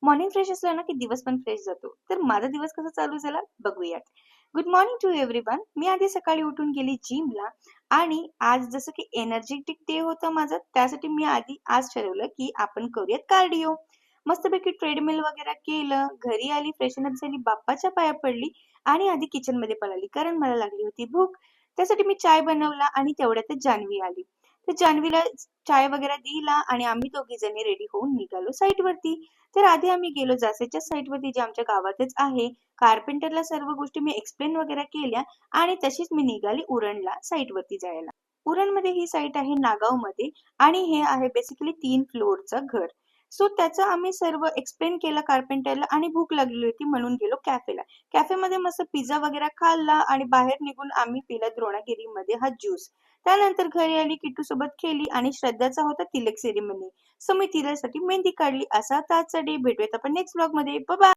Morning fresh असलं ना की दिवस पण फ्रेश जातो. तर माझा दिवस कसा चालू झाला बघूयात. Good morning to everyone. मी आधी सकाळी उठून गेली जिमला आणि आज जसं की एनर्जेटिक डे होतं माझं, त्यासाठी मी आधी आज ठरवलं की आपण करूयात कार्डिओ. मस्तपैकी ट्रेडमिल वगैरे केलं. घरी आली, फ्रेशन अप झाली, बाप्पाच्या पाया पडली आणि आधी किचनमध्ये पळाली कारण मला लागली होती भूक. त्यासाठी मी चाय बनवला आणि तेवढ्यातच जान्हवी आली. तर जान्हवीला चाय वगैरे दिला आणि आम्ही दोघी जणी रेडी होऊन निघालो साईटवरती. तर आधी आम्ही गेलो जासेच्या साईटवरती जे आमच्या गावातच आहे. कारपेंटरला सर्व गोष्टी मी एक्सप्लेन वगैरे केल्या आणि तशीच मी निघाली उरणला साईटवरती जायला. उरणमध्ये ही साईट आहे नागावमध्ये आणि हे आहे बेसिकली 3 फ्लोअरचं घर. सो त्याचं आम्ही सर्व एक्सप्लेन केलं कारपेंटरला आणि भूक लागली होती म्हणून गेलो कॅफेला. कॅफेमध्ये मस्त पिझ्झा वगैरे खाल्ला आणि बाहेर निघून आम्ही पिला द्रोणागिरीमध्ये हा ज्यूस. त्यानंतर घरी आली, किट्टू सोबत खेळली आणि श्रद्धाचा होता तिलक सेरेमनी. सो मी तिच्यासाठी मेहंदी काढली. असा होता आजचा डे. भेटूयात आपण नेक्स्ट व्लॉगमध्ये. Bye bye.